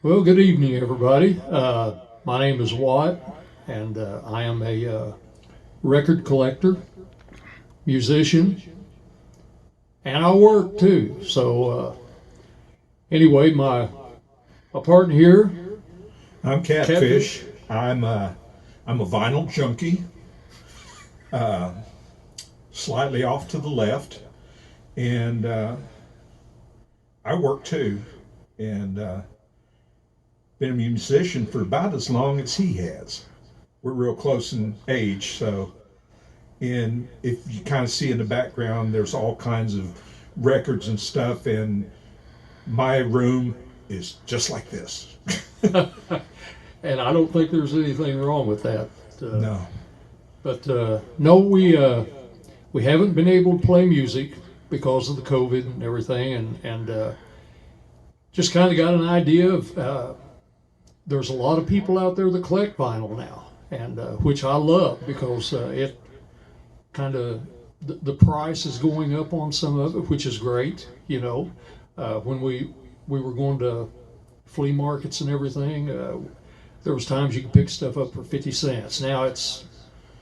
Well, good evening, everybody. My name is Watt, and I am a record collector, musician, and I work too. So, anyway, my partner here, I'm Catfish. I'm a vinyl junkie, uh, slightly off to the left, and I work too, and been a musician for about as long as he has. We're real close in age, so and if you kind of see in the background, there's all kinds of records and stuff, and my room is just like this. and I don't think there's anything wrong with that. No. But no, we haven't been able to play music because of the COVID and everything, and just kind of got an idea of. There's a lot of people out there that collect vinyl now, and which I love because it kind of the price is going up on some of it, which is great. You know, when we were going to flea markets and everything, there was times you could pick stuff up for 50 cents. Now it's,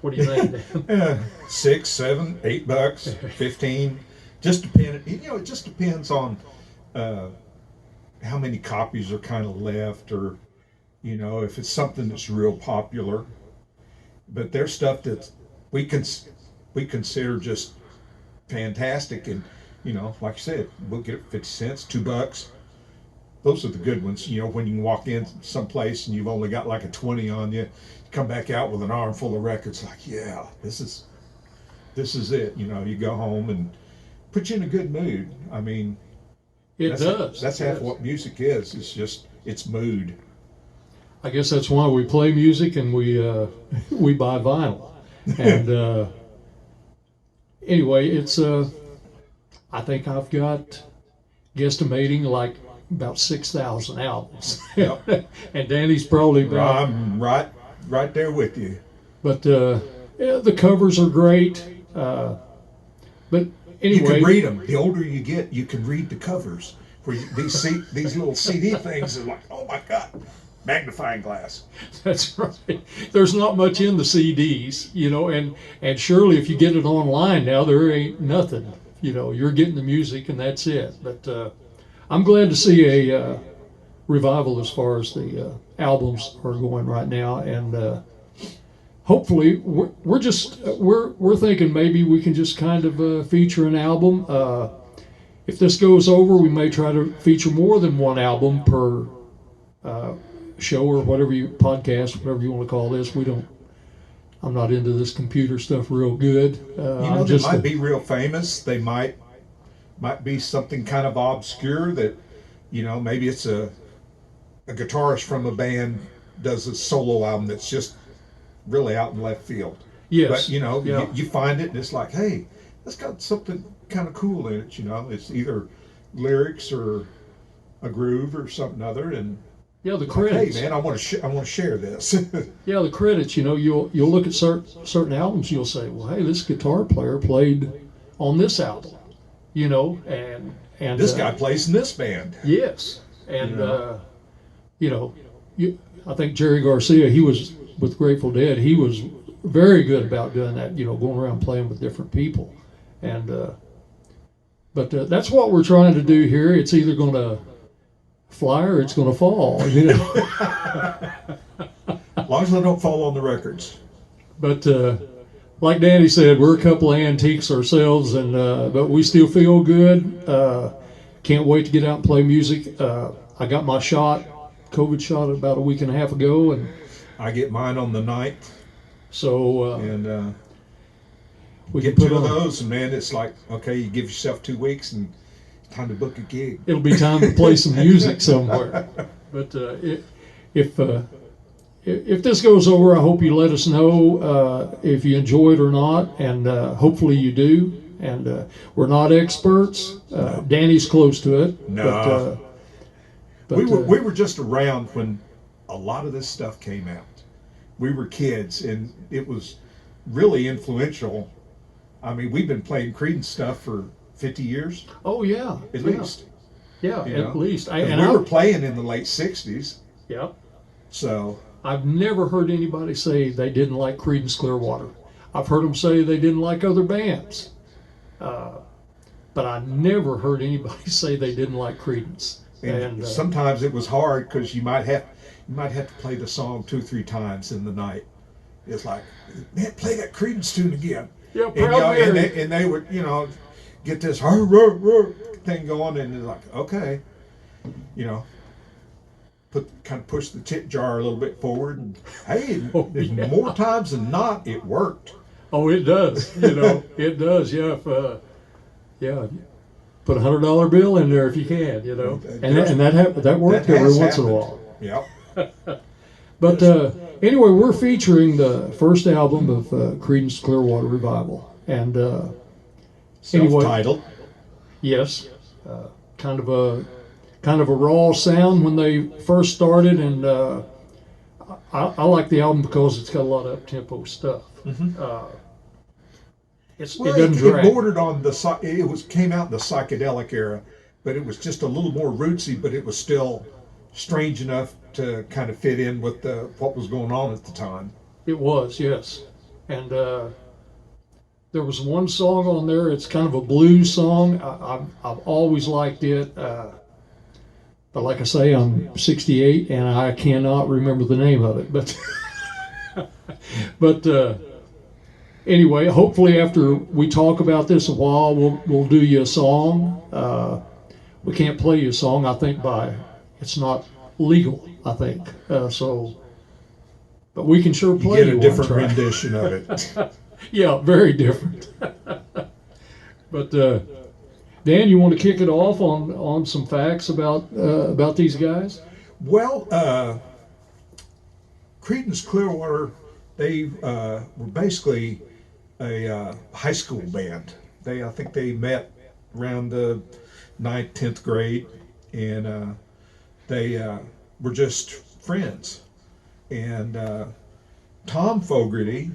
what do you think? $6, $7, $8, 15. Just depend. You know, it just depends on how many copies are kind of left, or if it's something that's real popular. But there's stuff that we consider just fantastic, and like I said, we'll get it 50 cents, $2. Those are the good ones. When you can walk in someplace and you've only got like a 20 on you, come back out with an armful of records. Like, yeah, this is it. You go home and put you in a good mood. I mean, That's half what music is. It's mood. I guess that's why we play music and we buy vinyl. And anyway, it's I think I've got guesstimating like about 6,000 albums. Yep. And Danny's probably about. I'm right there with you. But yeah, the covers are great. But anyway, you can read them. The older you get, you can read the covers. These little CD things are like, oh my God. Magnifying glass. That's right. There's not much in the CDs, and surely if you get it online now, there ain't nothing. You're getting the music and that's it. But I'm glad to see a revival as far as the albums are going right now, and hopefully we're thinking maybe we can just kind of feature an album. If this goes over, we may try to feature more than one album per show or podcast, whatever you want to call this. I'm not into this computer stuff real good. They might be real famous. They might be something kind of obscure that, maybe it's a guitarist from a band does a solo album that's just really out in left field. Yes. But, Yeah. you find it and it's like, hey, that's got something kind of cool in it, It's either lyrics or a groove or something other, and yeah, the credits. Hey man, I want to share this. Yeah, the credits. You'll look at certain albums. You'll say, well, hey, this guitar player played on this album. And this guy plays in this band. Yes, and I think Jerry Garcia. He was with Grateful Dead. He was very good about doing that. Going around playing with different people, and but that's what we're trying to do here. It's either going to fly or it's going to fall, As long as they don't fall on the records. But like Danny said, we're a couple of antiques ourselves, and but we still feel good. Can't wait to get out and play music. I got my COVID shot about a week and a half ago, and I get mine on the 9th. So and we get can put two of on, those, and man, it's like, okay, you give yourself 2 weeks and time to book a gig. It'll be time to play some music somewhere. But if this goes over, I hope you let us know if you enjoy it or not, and hopefully you do. And we're not experts. No. Danny's close to it. No. But we were just around when a lot of this stuff came out. We were kids, and it was really influential. I mean, we've been playing Creedence stuff for 50 years. Oh yeah, At least. Yeah, You at know? least. And we were playing in the late 60s. Yeah. So I've never heard anybody say they didn't like Creedence Clearwater. I've heard them say they didn't like other bands. But I never heard anybody say they didn't like Creedence. and sometimes it was hard because you might have to play the song 2-3 times in the night. It's like, man, play that Creedence tune again. Yeah, And, you know, and they would, you know, get this thing going, and it's like, okay, you know, kind of push the tip jar a little bit forward, and hey, more times than not, it worked. Oh, it does. You know, it does. Yeah, yeah. Put $100 bill in there if you can. You know, and that worked every once in a while. Yep. But anyway, we're featuring the first album of Creedence Clearwater Revival, and Self-titled. anyway, yes, kind of a raw sound when they first started, and I like the album because it's got a lot of up-tempo stuff. Mm-hmm. It doesn't drag. It bordered on came out in the psychedelic era, but it was just a little more rootsy, but it was still strange enough to kind of fit in with what was going on at the time. It was, yes. And there was one song on there, it's kind of a blues song. I've always liked it. But like I say, I'm 68 and I cannot remember the name of it. But anyway, hopefully after we talk about this a while, we'll do you a song. We can't play you a song, I think, it's not legal, I think. But we can sure play you get a different rendition of it. Yeah, very different. But Dan, you want to kick it off on some facts about these guys? Well, Creedence Clearwater, they were basically a high school band. I think they met around the 9th, 10th grade, and they were just friends. And Tom Fogarty,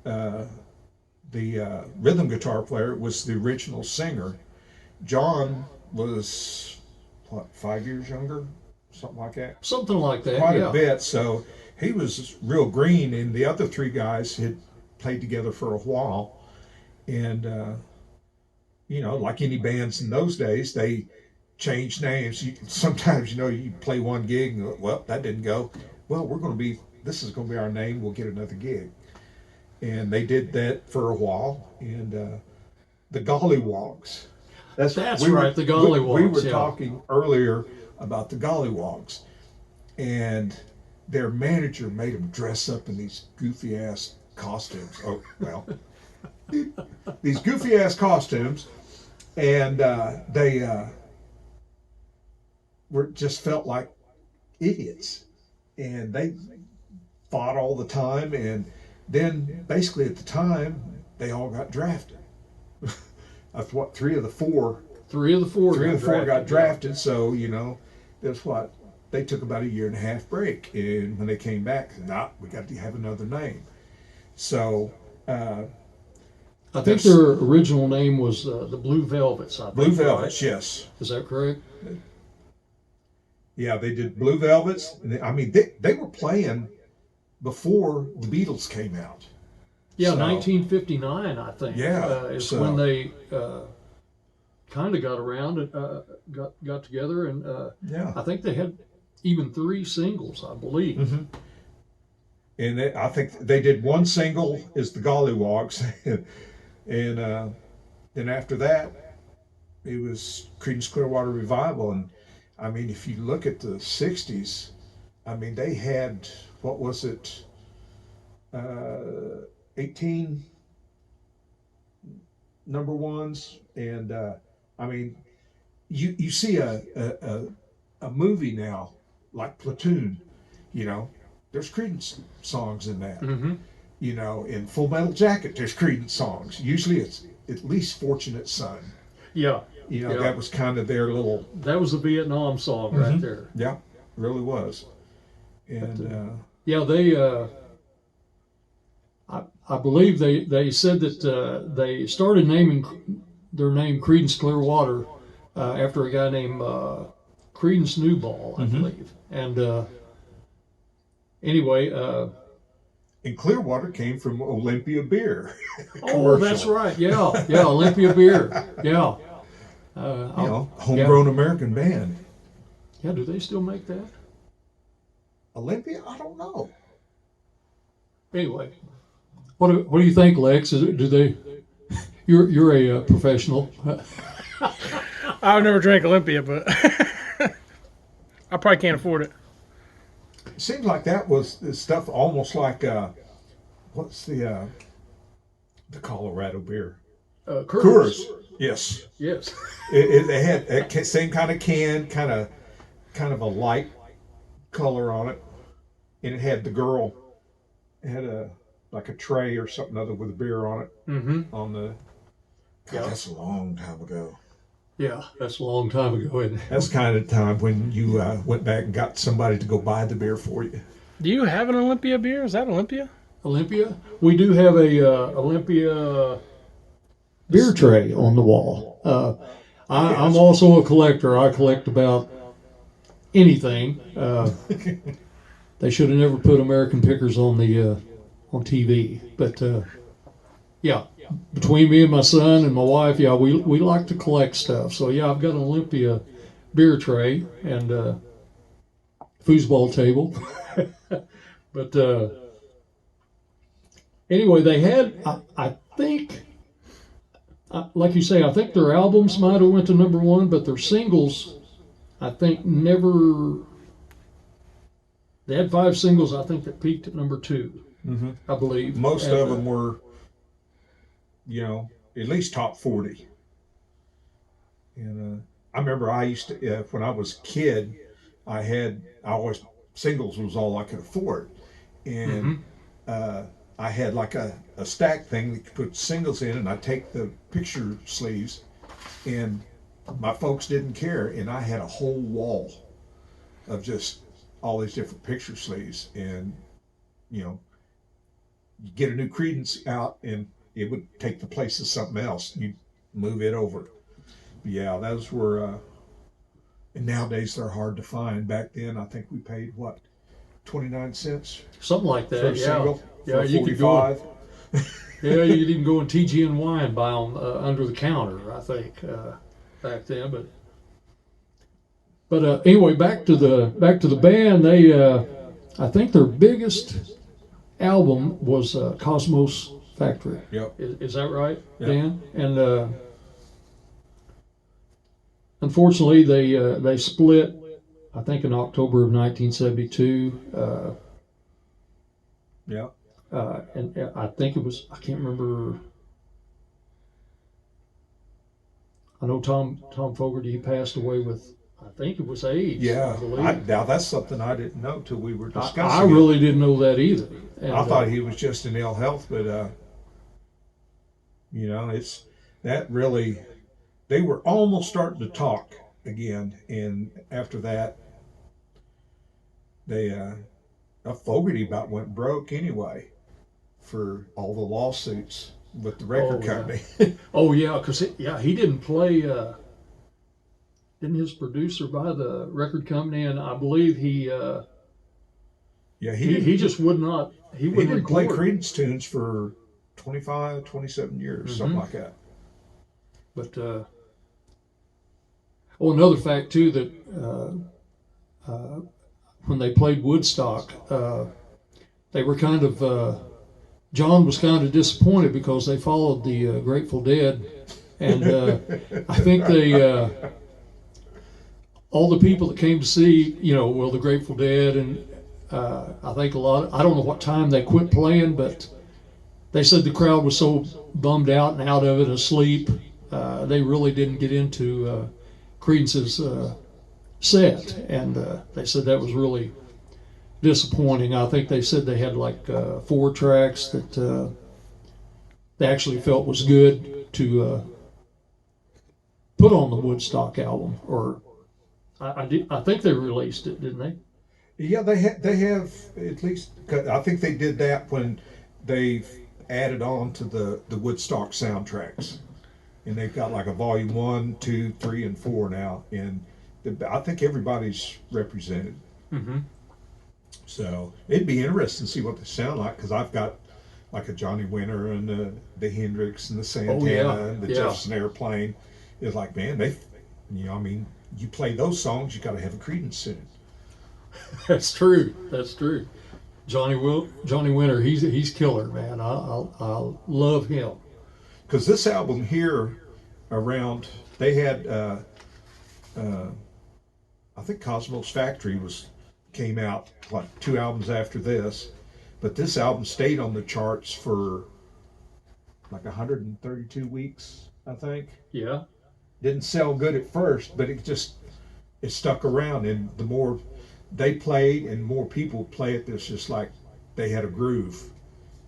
the rhythm guitar player, was the original singer. John was, 5 years younger? Something like that. Something like that, Quite yeah. a bit. So he was real green, and the other three guys had played together for a while. And, you know, like any bands in those days, they changed names. Sometimes, you know, you play one gig and, well, that didn't go. Well, this is going to be our name. We'll get another gig. And they did that for a while. And the Gollywogs. That's right, the Gollywogs. We were talking earlier about the Gollywogs. And their manager made them dress up in these goofy ass costumes. Oh, well, these goofy ass costumes. And they just felt like idiots. And they fought all the time. And then basically at the time, they all got drafted. That's what, three of the four got drafted. So, you know, that's what, they took about a 1.5 year break. And when they came back, we got to have another name. So, I think their original name was the Blue Velvets. I think, Blue Velvets, right? yes. Is that correct? Yeah, they did Blue Velvets. I mean, they were playing before the Beatles came out. Yeah, 1959, I think. Yeah, is when they kind of got around and got together, and yeah, I think they had even 3 singles, I believe. Mm-hmm. And I think they did one single is the Gollywogs, and then after that, it was Creedence Clearwater Revival. And I mean, if you look at the '60s, I mean, they had, what was it, 18 number ones, and I mean, you see a movie now like Platoon, you know, there's Creedence songs in that. Mm-hmm. You know, in Full Metal Jacket, there's Creedence songs. Usually, it's at least Fortunate Son. Yeah. You know, yeah. that was kind of their little. That was a Vietnam song right there. Yeah, really was. And yeah, they. I believe they said that they started naming their name Creedence Clearwater after a guy named Creedence Newball, I believe. And anyway, And Clearwater came from Olympia Beer. oh, that's right. Yeah, yeah, Olympia Beer. Yeah. Homegrown American band. Yeah, do they still make that? Olympia? I don't know. Anyway, what do you think, Lex? Do they? You're a professional. I've never drank Olympia, but I probably can't afford it. It seems like that was the stuff almost like what's the Colorado beer? Coors. Coors. Yes. Yes. They had a same kind of can, kind of a light color on it, and it had the girl. It had like a tray or something other with a beer on it. Mm-hmm. On the. God, Yeah. that's a long time ago. Yeah, that's a long time ago. Isn't it? That's kind of the time when you went back and got somebody to go buy the beer for you. Do you have an Olympia beer? Is that Olympia? Olympia. We do have a Olympia beer tray on the wall. I'm also a collector. I collect about anything. They should have never put American Pickers on the on TV. But yeah, between me and my son and my wife, yeah, we like to collect stuff. So yeah, I've got an Olympia beer tray and foosball table. But anyway, they had I think. Like you say, I think their albums might have went to number one, but their singles, I think never. They had 5 singles, I think, that peaked at number 2, I believe. Most of them were, at least top 40. And I remember I used to, when I was a kid, singles was all I could afford. And I had like a stack thing that you put singles in, and I take the picture sleeves, and my folks didn't care, and I had a whole wall of just all these different picture sleeves, and you get a new Creedence out, and it would take the place of something else. You move it over. But yeah, those were, and nowadays they're hard to find. Back then, I think we paid what, 29 cents Something like for that. a Yeah, single. yeah. For You could go. 45. Yeah, you could even go in TG&Y and buy them under the counter. I think back then, but anyway, back to the band. They I think their biggest album was Cosmos Factory. Yep. Is that right, Yep. Dan? And unfortunately, they split. I think in October of 1972. Yeah. And I think it was, I can't remember. I know Tom Fogerty, he passed away with, I think it was AIDS. Yeah. I believe. Now that's something I didn't know till we were discussing. I really didn't know that either. And, I thought he was just in ill health, but it's that really. They were almost starting to talk again, and after that, they Fogerty about went broke anyway for all the lawsuits with the record company. Oh yeah, because he didn't play. Didn't his producer buy the record company? And I believe he just would not. He didn't play record. Creedence tunes for 25, 27 years, something like that. But another fact too that when they played Woodstock, they were kind of. John was kind of disappointed because they followed the Grateful Dead, and I think all the people that came to see, the Grateful Dead, and I think I don't know what time they quit playing, but they said the crowd was so bummed out and out of it, asleep, they really didn't get into Creedence's set, and they said that was really disappointing. I think they said they had like 4 tracks that they actually felt was good to put on the Woodstock album, or I think they released it, didn't they? Yeah, they have at least. I think they did that when they've added on to the Woodstock soundtracks. and they've got like a volume 1, 2, 3, and 4 now, and I think everybody's represented. Mm-hmm. So it'd be interesting to see what they sound like, because I've got like a Johnny Winter and the Hendrix and the Santana and the Jefferson Airplane. It's like, man, I mean, you play those songs, you got to have a Creedence in it. That's true. That's true. Johnny Winter, he's killer, man. I love him. Because this album here, they had, I think Cosmos Factory came out like 2 albums after this, but this album stayed on the charts for like 132 weeks, I think. Yeah. Didn't sell good at first, but it stuck around, and the more they played and more people play it, there's just like they had a groove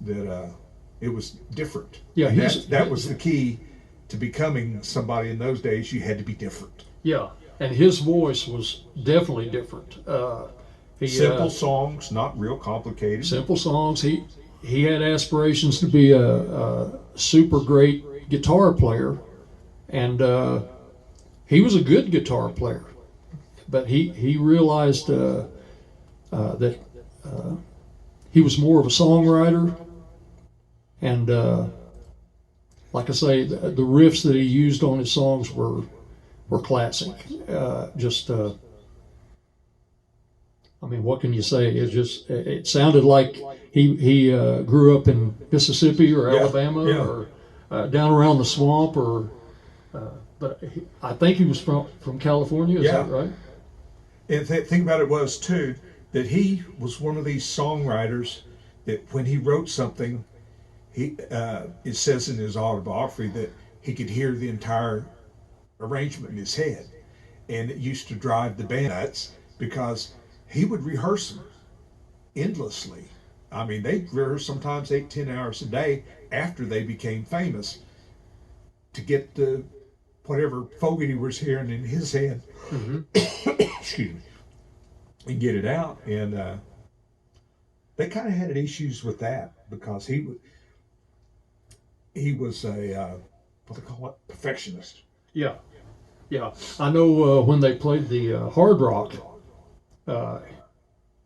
that it was different. Yeah, and that was the key to becoming somebody in those days. You had to be different. Yeah, and his voice was definitely different. Simple songs, not real complicated. Simple songs. He had aspirations to be a super great guitar player, and he was a good guitar player. But he realized that he was more of a songwriter, and like I say, the riffs that he used on his songs were classic. I mean, what can you say? It sounded like he grew up in Mississippi or Alabama or down around the swamp, but I think he was from California. Is that right? And the thing about it was too that he was one of these songwriters that when he wrote something, it says in his autobiography that he could hear the entire arrangement in his head, and it used to drive the band nuts because he would rehearse them endlessly. I mean, they'd rehearse sometimes 8-10 hours a day after they became famous to get the whatever Fogerty was hearing in his head, excuse me, and get it out. And they kind of had issues with that because he was a what they call it, perfectionist. Yeah. I know when they played the Hard Rock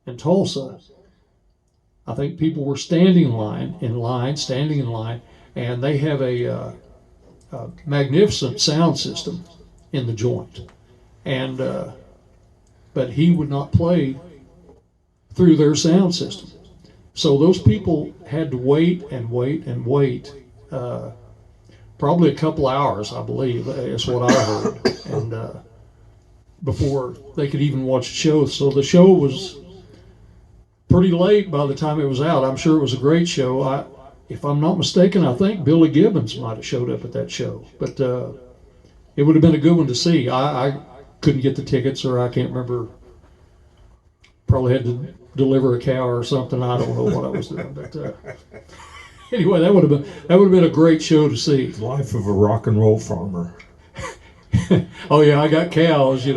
in Tulsa, I think people were standing in line, and they have a magnificent sound system in the joint, and but he would not play through their sound system, so those people had to wait and wait and wait, probably a couple hours, I believe, is what I heard, and before they could even watch the show. So the show was pretty late by the time it was out. I'm sure it was a great show. If I'm not mistaken, I think Billy Gibbons might have showed up at that show. But it would have been a good one to see. I couldn't get the tickets, or I can't remember. Probably had to deliver a cow or something. I don't know what I was doing. But anyway, that would have been a great show to see. Life of a rock and roll farmer. Oh yeah, I got cows. You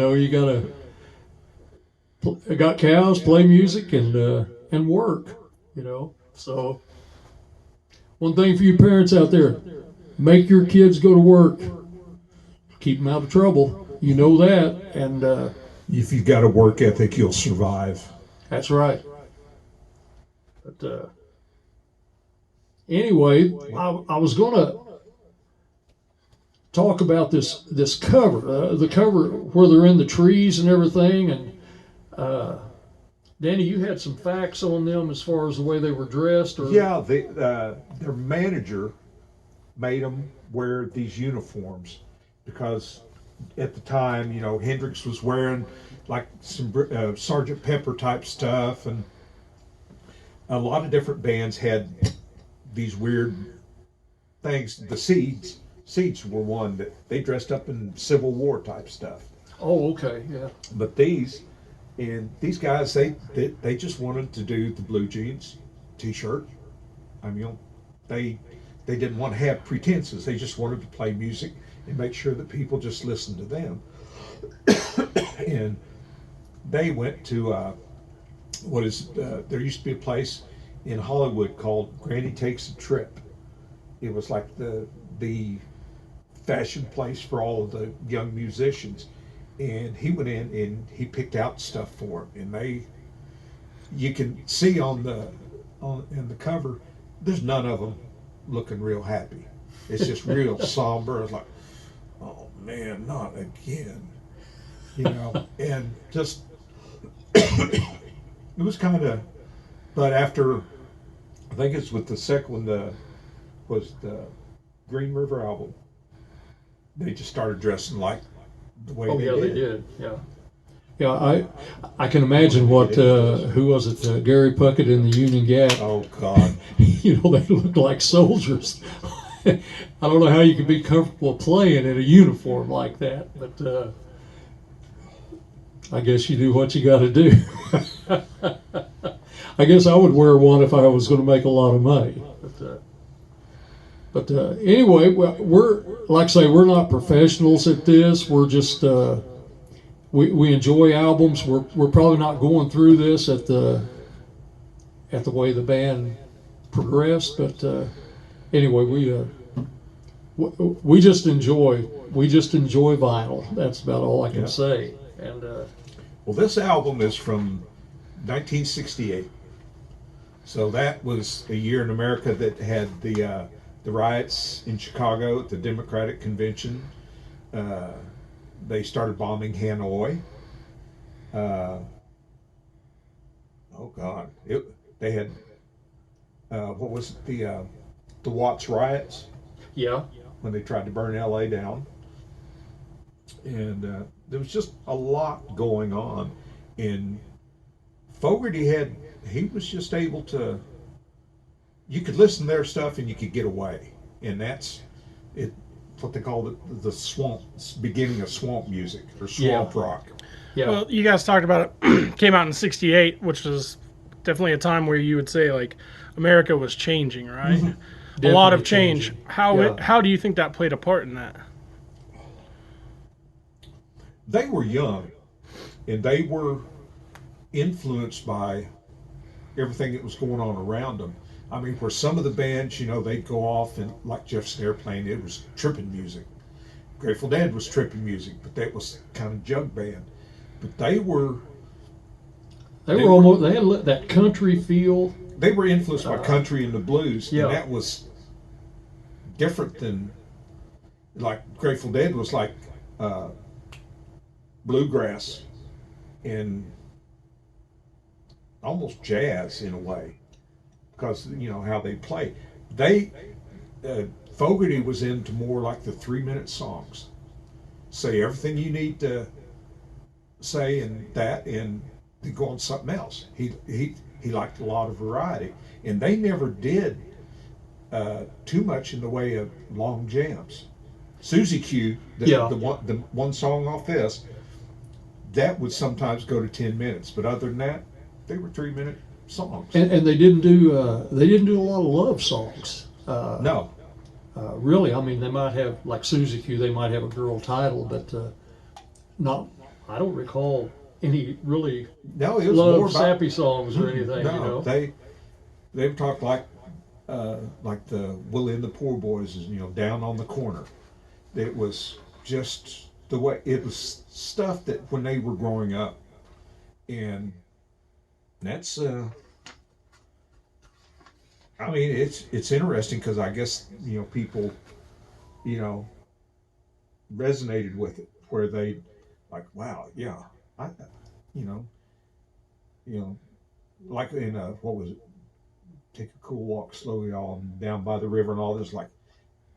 got cows, play music, and work. So one thing for you parents out there: make your kids go to work. Keep them out of trouble. You know that, and if you've got a work ethic, you'll survive. That's right. But anyway, I was going to talk about this cover, the cover where they're in the trees and everything, and Danny, you had some facts on them as far as the way they were dressed, or their manager made them wear these uniforms because at the time, Hendrix was wearing like some Sergeant Pepper type stuff, and a lot of different bands had these weird things. The Seeds were one that they dressed up in Civil War type stuff. Oh, okay, yeah. But these guys, they just wanted to do the blue jeans T-shirt. I mean, they didn't want to have pretenses. They just wanted to play music and make sure that people just listened to them. And they went to there used to be a place in Hollywood called Granny Takes a Trip. It was like the fashion place for all of the young musicians. And he went in and he picked out stuff for them. And you can see in the cover, there's none of them looking real happy. It's just real somber. It's like, oh man, not again. And just, it was kind of, but after, I think it's with the second one, was the Green River album, they just started dressing like the way they did. Yeah, I can imagine what who was it? Gary Puckett in the Union Gap. Oh God! They looked like soldiers. I don't know how you could be comfortable playing in a uniform like that, but I guess you do what you got to do. I guess I would wear one if I was going to make a lot of money. But anyway, we're like I say, we're not professionals at this. We're just we enjoy albums. We're probably not going through this at the way the band progressed, but anyway, we just enjoy vinyl. That's about all I can say. And well, this album is from 1968, so that was a year in America that had the riots in Chicago at the Democratic Convention. They started bombing Hanoi. Oh God! They had what was it, the Watts riots? Yeah. When they tried to burn LA down, and there was just a lot going on. And Fogerty he was just able to. You could listen to their stuff and you could get away, and that's it. What they call the swamp, beginning of swamp music or swamp rock. Yeah. Well, you guys talked about it. Came out in '68, which was definitely a time where you would say like America was changing, right? Mm-hmm. A lot of change. Changing. How do you think that played a part in that? They were young, and they were influenced by everything that was going on around them. I mean, where some of the bands, they'd go off and like Jeff's Airplane, it was tripping music. Grateful Dead was tripping music, but that was kind of jug band. But they had that country feel. They were influenced by country and the blues, yeah. And that was different than, like Grateful Dead was like bluegrass and almost jazz in a way. Because how they play, Fogerty was into more like the 3-minute songs. Say everything you need to say and then go on something else. He liked a lot of variety, and they never did too much in the way of long jams. Susie Q, the one song off this, that would sometimes go to 10 minutes, but other than that, they were 3-minute songs. And they didn't do a lot of love songs. No. Really, I mean, they might have, like Susie Q, they might have a girl title, but not. I don't recall any really love sappy songs or anything. No, they talked like the Willie and the Poor Boys is down on the corner. It was just the way it was stuff that when they were growing up, and that's I mean, it's interesting because I guess people resonated with it, where they like, wow, yeah, like in what was it? Take a cool walk slowly on down by the river and all this, like,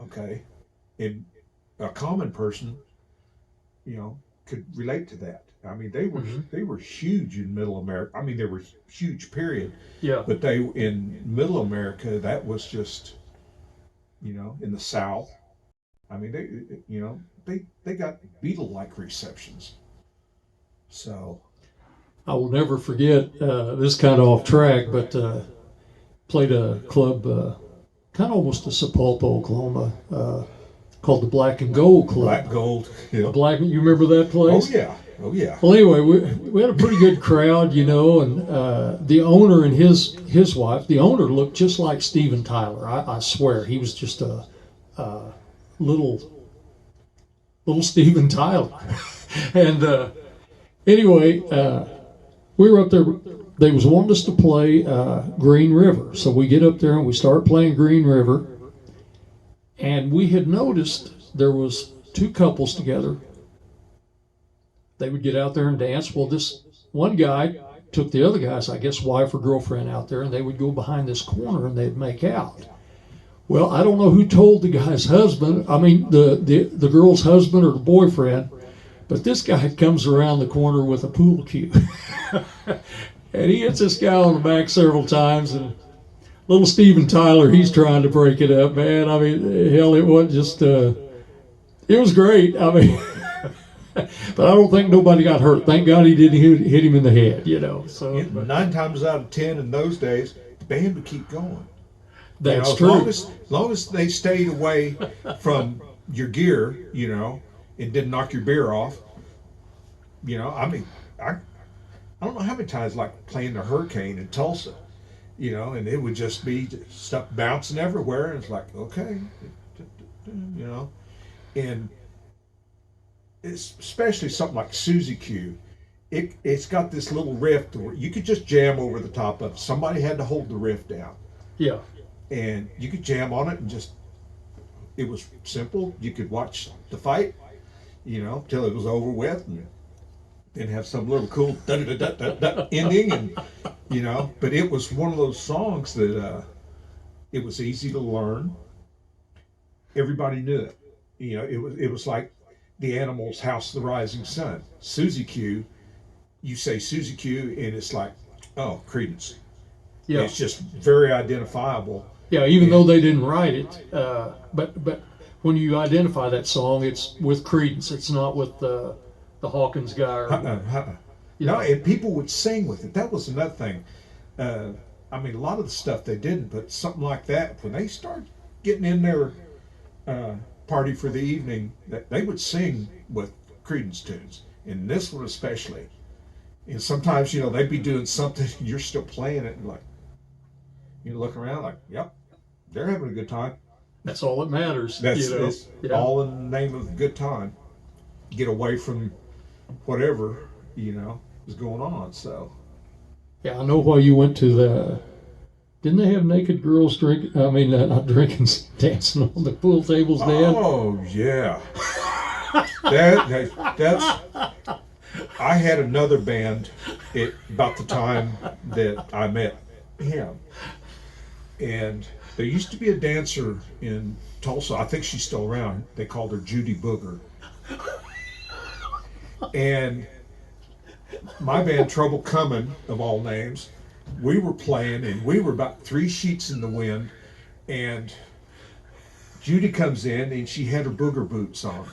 okay, and a common person, could relate to that. I mean, they were huge in Middle America. I mean, they were huge, period. Yeah. But they in Middle America, that was just, in the South. I mean, they got Beatle-like receptions. So, I will never forget. This kind of off track, but played a club, kind of almost a Sapulpa, Oklahoma, called the Black and Gold Club. Black Gold. Yeah. You remember that place? Oh yeah. Well, anyway, we had a pretty good crowd, and the owner and his wife. The owner looked just like Steven Tyler. I swear, he was just a little little Steven Tyler. And anyway, we were up there. They was wanting us to play Green River. So we get up there and we start playing Green River. And we had noticed there was two couples together. They would get out there and dance. Well, this one guy took the other guy's, I guess, wife or girlfriend out there, and they would go behind this corner and they'd make out. Well, I don't know who told the guy's husband, the girl's husband or the boyfriend, but this guy comes around the corner with a pool cue. And he hits this guy on the back several times, and little Steven Tyler, he's trying to break it up, man. I mean, hell, it wasn't just, it was great. I mean, but I don't think nobody got hurt. Thank God he didn't hit him in the head, you know. So 9 times out of 10 in those days, the band would keep going. That's true. true. As long as they stayed away from your gear, you know, and didn't knock your beer off, you know, I mean, I don't know how many times like playing the Hurricane in Tulsa, you know, and it would just be stuff bouncing everywhere, and it's like, okay, you know, and it's especially something like Susie Q. It's got this little riff where you could just jam over the top of it. Somebody had to hold the riff down. yeah. And you could jam on it and just, it was simple. You could watch the fight, you know, till it was over with, and then have some little cool da-da-da-da-da ending, and, you know, but it was one of those songs that it was easy to learn. Everybody knew it. You know, it was like the Animals' House of the Rising Sun. Susie Q, you say Susie Q, and it's like, oh, Creedence. Yeah. It's just very identifiable. Yeah, even though they didn't write it, but when you identify that song, it's with Creedence. It's not with the Hawkins guy. Or, No, and people would sing with it. That was another thing. I mean, a lot of the stuff they didn't, but something like that, when they start getting in their party for the evening, that they would sing with Creedence tunes, and this one especially. And sometimes, you know, they'd be doing something, and you're still playing it, and like, you look around like, yep, they're having a good time. That's all that matters. That's you know? it's Yeah. all in the name of a good time. Get away from whatever, you know, is going on. So Yeah, I know why you went to the. Didn't they have naked girls drink? I mean, not drinking, dancing on the pool tables, Dan. oh yeah, that's. I had another band at about the time that I met him, and there used to be a dancer in Tulsa. I think she's still around. They called her Judy Booger. And my band, Trouble Comin', of all names, we were playing, and we were about 3 sheets in the wind, and Judy comes in, and she had her booger boots on.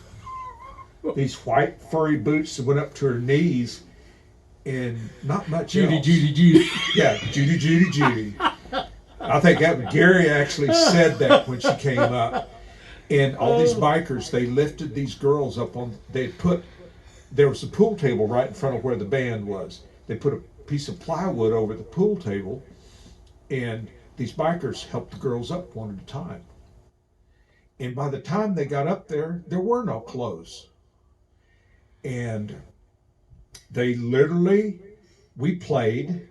These white furry boots that went up to her knees, and not much Judy, else. Judy. Yeah, Judy, Judy, Judy. I think Gary actually said that when she came up. And all these bikers, they lifted these girls up on, there was a pool table right in front of where the band was. They put a piece of plywood over the pool table, and these bikers helped the girls up one at a time. And by the time they got up there, there were no clothes. And they literally, we played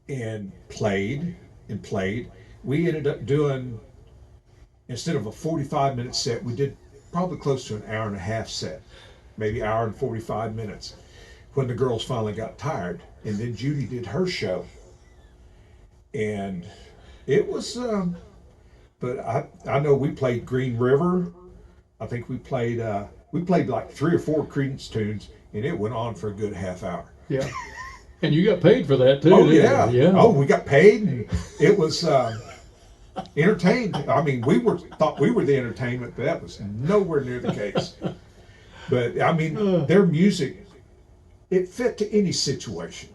and played and played. We ended up doing, instead of a 45-minute set, we did probably close to an hour and a half set, maybe hour and 45 minutes, when the girls finally got tired. And then Judy did her show. And it was, but I know we played Green River. I think we played like 3 or 4 Creedence tunes, and it went on for a good half hour. Yeah. And you got paid for that too. Oh didn't yeah. you? Yeah. Oh, we got paid, and it was entertained. I mean, thought we were the entertainment, but that was nowhere near the case. But I mean, their music, it fit to any situation.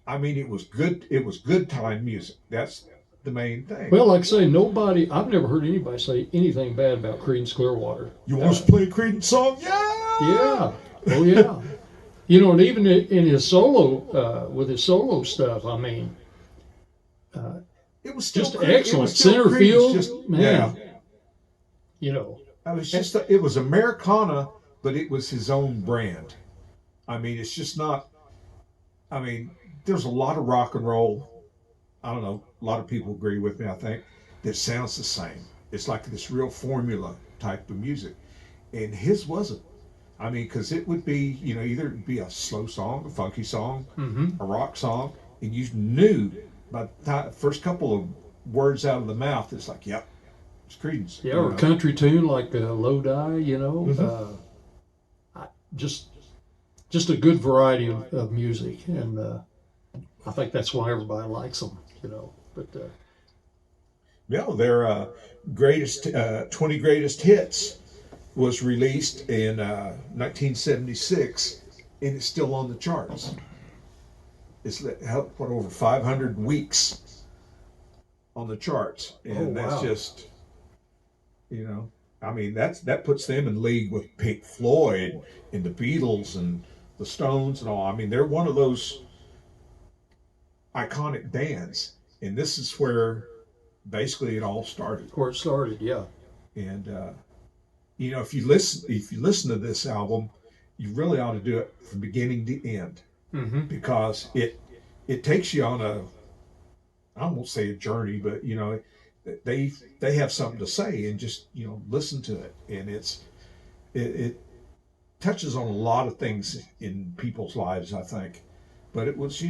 I mean, it was good. It was good time music. That's the main thing. Well, like I say, I've never heard anybody say anything bad about Creedence Clearwater. You want us to play a Creedence song? Yeah. Yeah. Oh yeah. You know, and even in his solo, with his solo stuff, I mean, It was still just Creedence. excellent. It was still Center Creedence, field, just, man. yeah. You know, I was just it was Americana, but it was his own brand. I mean, it's just not. I mean, there's a lot of rock and roll. I don't know. A lot of people agree with me. I think that sounds the same. It's like this real formula type of music, and his wasn't. I mean, because it would be, either it'd be a slow song, a funky song, a rock song, and you knew by the first couple of words out of the mouth, it's like, yep, it's Creedence. Yeah, or a country tune like Lodi, just a good variety of music, and I think that's why everybody likes them, But yeah, their greatest 20 greatest hits was released in 1976, and it's still on the charts. It's helped put over 500 weeks on the charts, and that's just, I mean, that puts them in league with Pink Floyd and the Beatles and the Stones and all. I mean, they're one of those iconic bands, and this is where basically it all started. Where it started, yeah. And if you listen to this album, you really ought to do it from beginning to end, because it takes you on I won't say a journey, but they have something to say, and just listen to it, and it touches on a lot of things in people's lives, I think. But it was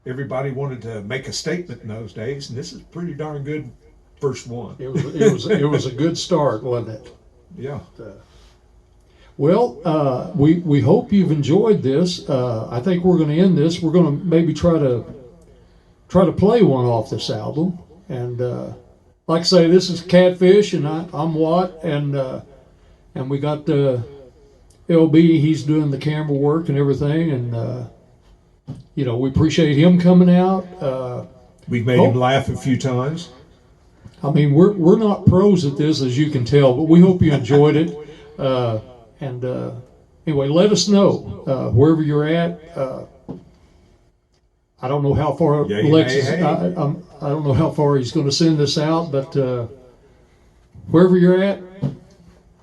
everybody wanted to make a statement in those days, and this is pretty darn good. First one. It was a good start, wasn't it? Yeah. Well, we hope you've enjoyed this. I think we're going to end this. We're going to maybe try to play one off this album. And like I say, this is Catfish, and I'm Watt, and we got LB. He's doing the camera work and everything, and we appreciate him coming out. We've made him laugh a few times. I mean, we're not pros at this, as you can tell, but we hope you enjoyed it. And anyway, let us know wherever you're at. I don't know how far Alexis. I don't know how far he's going to send this out, but wherever you're at,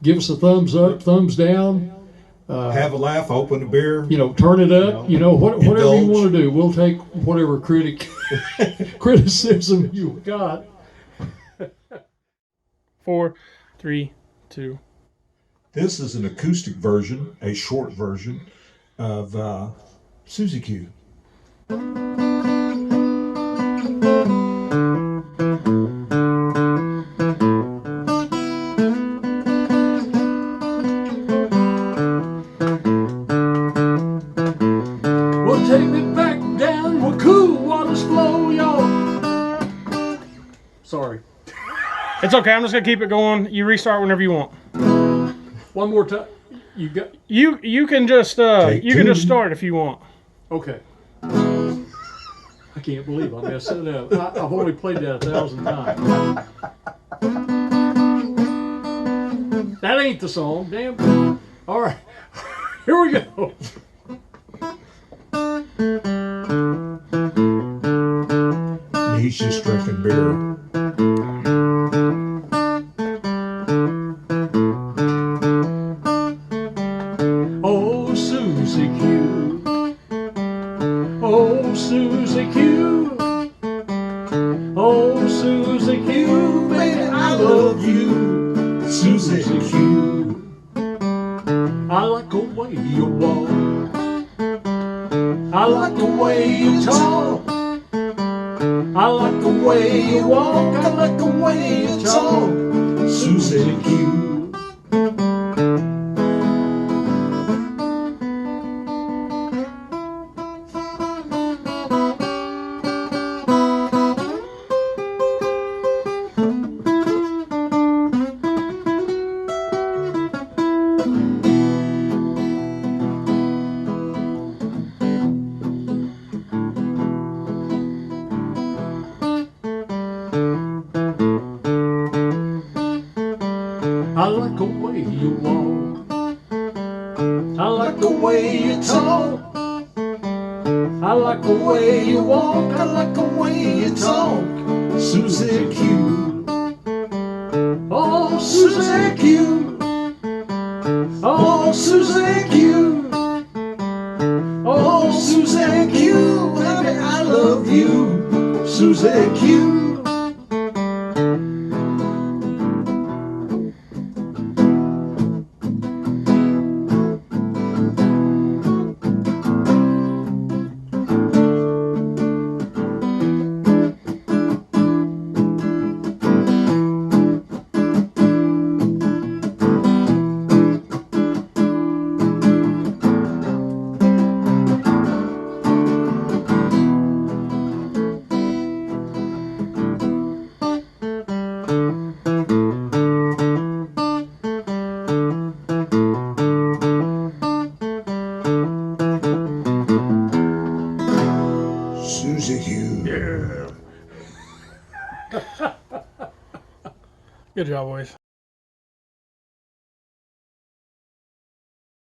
give us a thumbs up, thumbs down. Have a laugh, open a beer. Turn it up. Whatever you want to do, we'll take whatever criticism you got. 4, 3, 2. This is an acoustic version, a short version of Susie Q. Well, take me back down where cool waters flow, y'all. Sorry. It's okay. I'm just gonna keep it going. You restart whenever you want. One more time. You got. You can just start if you want. Okay. I can't believe I messed it up. I've only played that 1,000 times. That ain't the song. Damn. All right. Here we go. He's just drinking beer. Oh, Susie Q. Oh, Susie Q. Oh, Susie Q. Baby, I love you. Susie Q. I like the way you walk. I like the way you talk. I like the way you walk. I like the way you talk. Susie Q. I like the way you walk. I like the way you talk. I like the way you walk. I like the way you talk. Susie Q. Oh, Susie Q. Oh, Susie Q. Oh, Susie Q. Baby, I love you, Susie Q. Susie Q. Good job, boys.